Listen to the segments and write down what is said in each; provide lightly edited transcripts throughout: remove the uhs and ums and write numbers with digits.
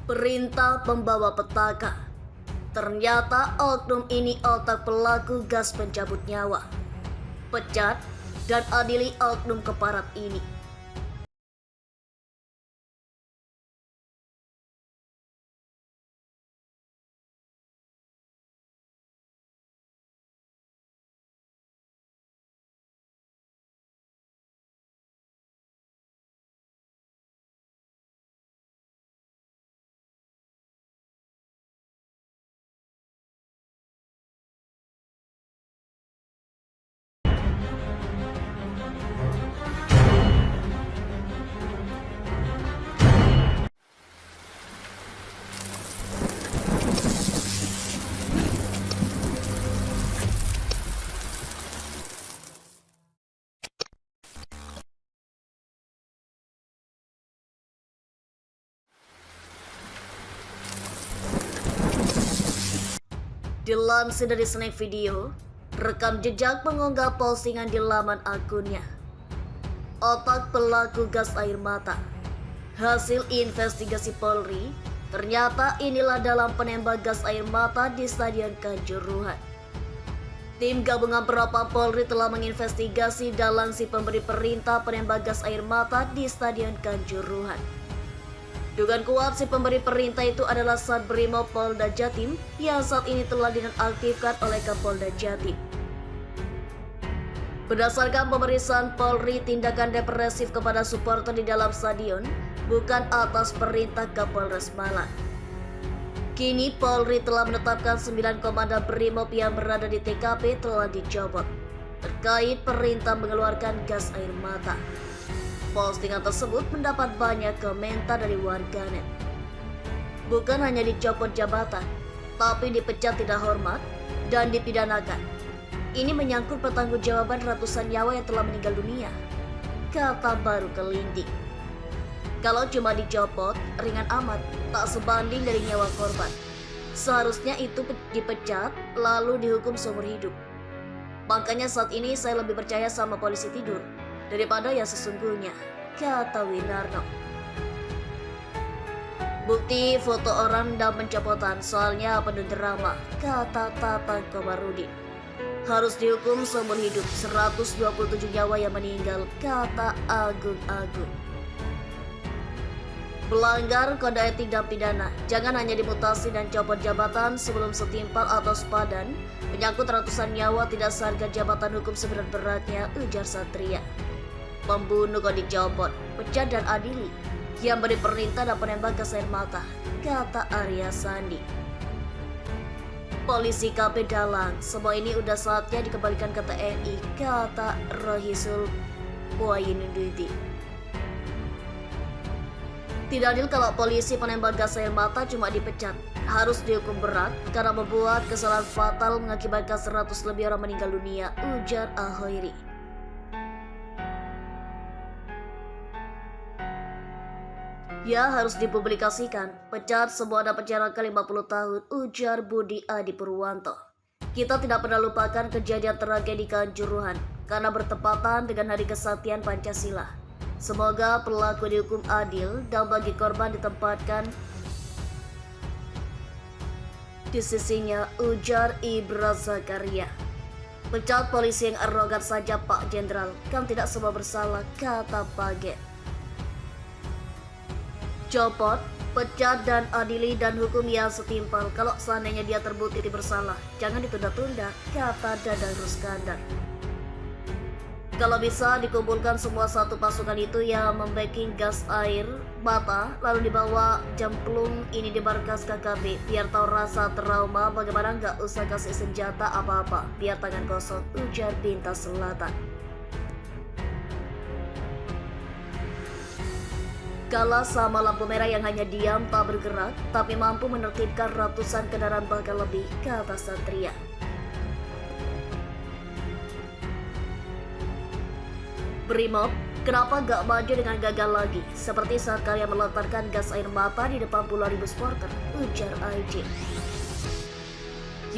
Perintah pembawa petaka. Ternyata oknum ini otak pelaku gas pencabut nyawa. Pecat dan adili oknum keparat ini. Dilansir dari Snack Video, rekam jejak pengunggah postingan di laman akunnya. Otak pelaku gas air mata. Hasil investigasi Polri, ternyata inilah dalam penembak gas air mata di Stadion Kanjuruhan. Tim gabungan Propam Polri telah menginvestigasi dalang si pemberi perintah penembak gas air mata di Stadion Kanjuruhan. Dugaan kuat si pemberi perintah itu adalah Sat Brimob Polda Jatim yang saat ini telah dinonaktifkan oleh Kapolda Jatim. Berdasarkan pemeriksaan Polri, tindakan represif kepada supporter di dalam stadion bukan atas perintah Kapolres Malang. Kini Polri telah menetapkan 9 komandan Brimob yang berada di TKP telah dicopot terkait perintah mengeluarkan gas air mata. Postingan tersebut mendapat banyak komentar dari warganet. Bukan hanya dicopot jabatan, tapi dipecat tidak hormat dan dipidanakan. Ini menyangkut pertanggungjawaban ratusan nyawa yang telah meninggal dunia, kata Baru Kelinding. Kalau cuma dicopot, ringan amat, tak sebanding dari nyawa korban. Seharusnya itu dipecat, lalu dihukum seumur hidup. Makanya saat ini saya lebih percaya sama polisi tidur daripada yang sesungguhnya, kata Winarno. Bukti foto orang dan pencopotan soalnya penuh drama, kata Tatang Komarudin. Harus dihukum seumur hidup, 127 nyawa yang meninggal, kata Agung. Pelanggar kode etik dan pidana, jangan hanya dimutasi dan copot jabatan sebelum setimpal atau sepadan, menyangkut ratusan nyawa tidak seharga jabatan hukum seberat-beratnya, ujar Satria. Pembunuh kok dicopot, pecat dan adili, yang beri perintah dan penembak gas air mata, kata Arya Sandi. Polisi KP Dalang, semua ini udah saatnya dikembalikan ke TNI, kata Rohisul Puayinunduti. Tidak adil kalau polisi penembak gas air mata cuma dipecat, harus dihukum berat karena membuat kesalahan fatal mengakibatkan 100 lebih orang meninggal dunia, ujar Ahoiri. Ya harus dipublikasikan, pecat semua dan penjara ke 50 tahun, ujar Budi Adi Purwanto. Kita tidak pernah lupakan kejadian tragedi Kanjuruhan karena bertepatan dengan Hari Kesaktian Pancasila. Semoga pelaku dihukum adil dan bagi korban ditempatkan di sisinya, ujar Ibra Zakaria. Pecat polisi yang arogan saja Pak Jenderal, kan tidak semua bersalah, kata Paget. Copot, pecat dan adili dan hukum yang setimpal. Kalau seandainya dia terbukti bersalah, jangan ditunda-tunda, kata Dadang Ruskandar. Kalau bisa dikumpulkan semua satu pasukan itu yang membacking gas air mata, lalu dibawa Jamplung ini di markas KKB, biar tahu rasa trauma, bagaimana nggak usah kasih senjata apa-apa, biar tangan kosong, ujar Bintang Selatan. Kalah sama lampu merah yang hanya diam tak bergerak, tapi mampu menertibkan ratusan kendaraan bahkan lebih, kata Satria. Brimob, kenapa gak maju dengan gagal lagi, seperti saat kalian melontarkan gas air mata di depan puluhan ribu supporter, ujar AJ.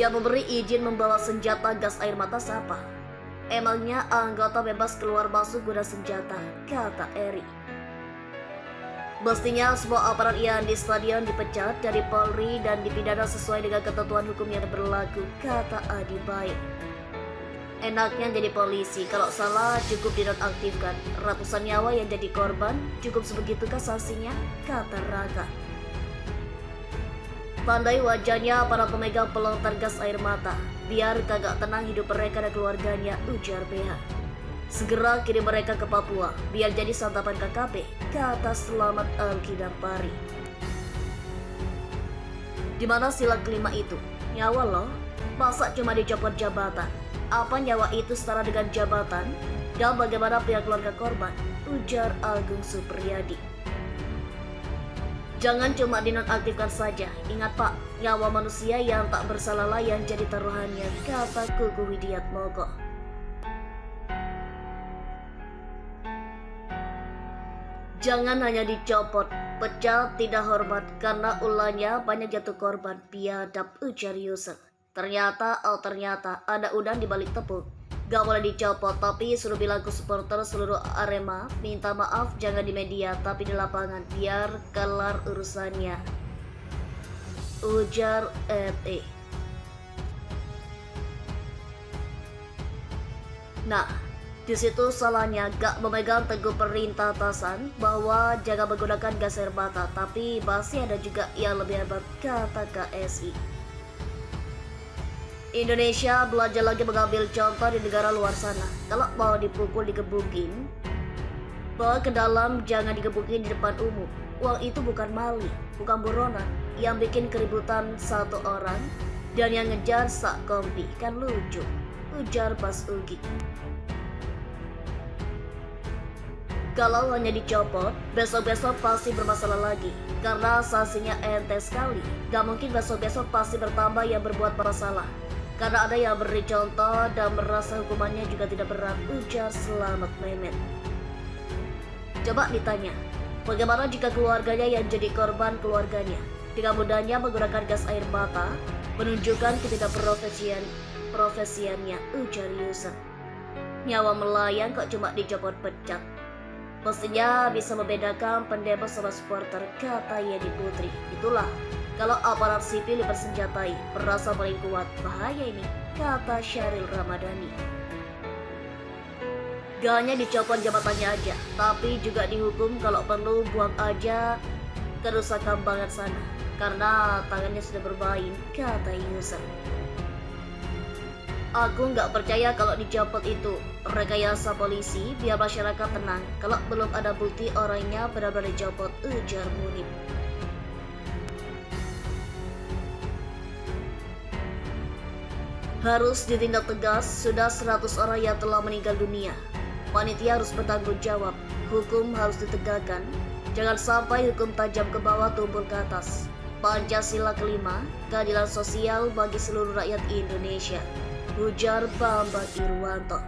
Yang memberi izin membawa senjata gas air mata siapa? Emangnya anggota bebas keluar masuk guna senjata, kata Eri. Mestinya semua aparat yang di stadion dipecat dari Polri dan dipidana sesuai dengan ketentuan hukum yang berlaku, kata Adi Baik. Enaknya jadi polisi, kalau salah cukup dinonaktifkan. Ratusan nyawa yang jadi korban, cukup sebegitukah sanksinya, kata Raka. Pandai wajahnya para pemegang pelontar gas air mata, biar kagak tenang hidup mereka dan keluarganya, ujar BH. Segera kirim mereka ke Papua, biar jadi santapan KKP, kata Selamat Alkidampari. Di mana sila kelima itu? Nyawa loh, masa cuma dicopot jabatan? Apa nyawa itu setara dengan jabatan? Dan bagaimana pihak keluarga korban? Ujar Agung Supriyadi. Jangan cuma dinonaktifkan saja. Ingat Pak, nyawa manusia yang tak bersalah lah yang jadi taruhannya, kata Kuku Widiatmoko. Jangan hanya dicopot, pecat, tidak hormat, karena ulahnya banyak jatuh korban, biadab, ujar Yusuf. Ternyata ada udang di balik tepung. Gak boleh dicopot, tapi suruh bilang ke supporter seluruh Arema, minta maaf jangan di media, tapi di lapangan, biar kelar urusannya, ujar FE. Nah, di situ salahnya gak memegang teguh perintah atasan bahwa jangan menggunakan gas air mata, tapi masih ada juga yang lebih hebat, kata KSI. Indonesia belajar lagi mengambil contoh di negara luar sana. Kalau mau dipukul digebukin, bawa ke dalam, jangan digebukin di depan umum. Uang itu bukan maling, bukan buronan. Yang bikin keributan satu orang dan yang ngejar sak kompi, kan lucu, ujar Bas Ugi. Kalau hanya dicopot, besok-besok pasti bermasalah lagi, karena sanksinya ente sekali. Gak mungkin besok-besok pasti bertambah yang berbuat masalah, karena ada yang beri contoh dan merasa hukumannya juga tidak berat, ujar Selamat Mehmet. Coba ditanya, bagaimana jika keluarganya yang jadi korban keluarganya dengan mudahnya menggunakan gas air mata, menunjukkan ketidakprofesiannya, ujar Yusuf. Nyawa melayang kok cuma dicopot pecat. Mestinya bisa membedakan pendemo sama supporter, kata Yedi Putri. Itulah kalau aparat sipil dipersenjatai, merasa paling kuat, bahaya ini, kata Syaril Ramadhani. Gak hanya dicopot jabatannya aja, tapi juga dihukum kalau perlu buang aja ke Nusa Kambangan sana, karena tangannya sudah bermain, kata Yusuf. Aku nggak percaya kalau dicopot itu rekayasa polisi biar masyarakat tenang. Kalau belum ada bukti orangnya benar-benar dicopot, ujar Munib. Harus ditindak tegas, sudah 100 orang yang telah meninggal dunia. Panitia harus bertanggung jawab, hukum harus ditegakkan. Jangan sampai hukum tajam ke bawah tumpul ke atas. Pancasila kelima, keadilan sosial bagi seluruh rakyat Indonesia, ujar Bambang Irwanto.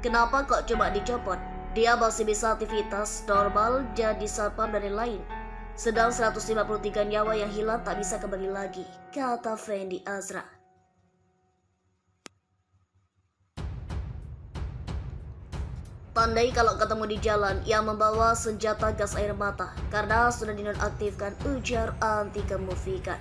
Kenapa kok cuma dicopot? Dia masih bisa aktivitas normal, jadi satpam dan lain-lain. Sedang 153 nyawa yang hilang tak bisa kembali lagi, kata Fendi Azra. Tandai kalau ketemu di jalan yang membawa senjata gas air mata, karena sudah dinonaktifkan, ujar Antika Mufika.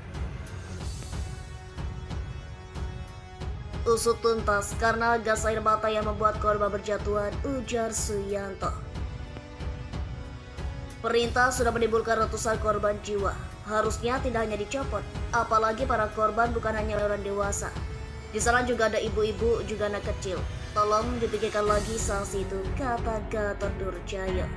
Usut tuntas karena gas air mata yang membuat korban berjatuhan, ujar Suyanto. Perintah sudah menimbulkan ratusan korban jiwa. Harusnya tidak hanya dicopot, apalagi para korban bukan hanya orang dewasa. Di sana juga ada ibu-ibu, juga anak kecil. Tolong dipikirkan lagi sanksi itu, kata Gatot Nurjaya.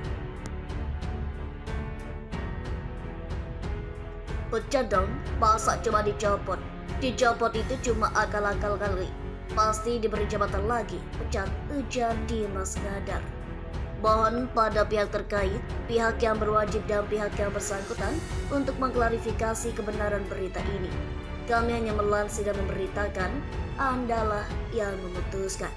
Pecat dong, masa cuma dicopot? Dicopot itu cuma akal-akal kali. Pasti diberi jabatan lagi, pecat, ujar Dimas Gadar. Mohon pada pihak terkait, pihak yang berwajib dan pihak yang bersangkutan untuk mengklarifikasi kebenaran berita ini. Kami hanya melansir dan memberitakan, Andalah yang memutuskan.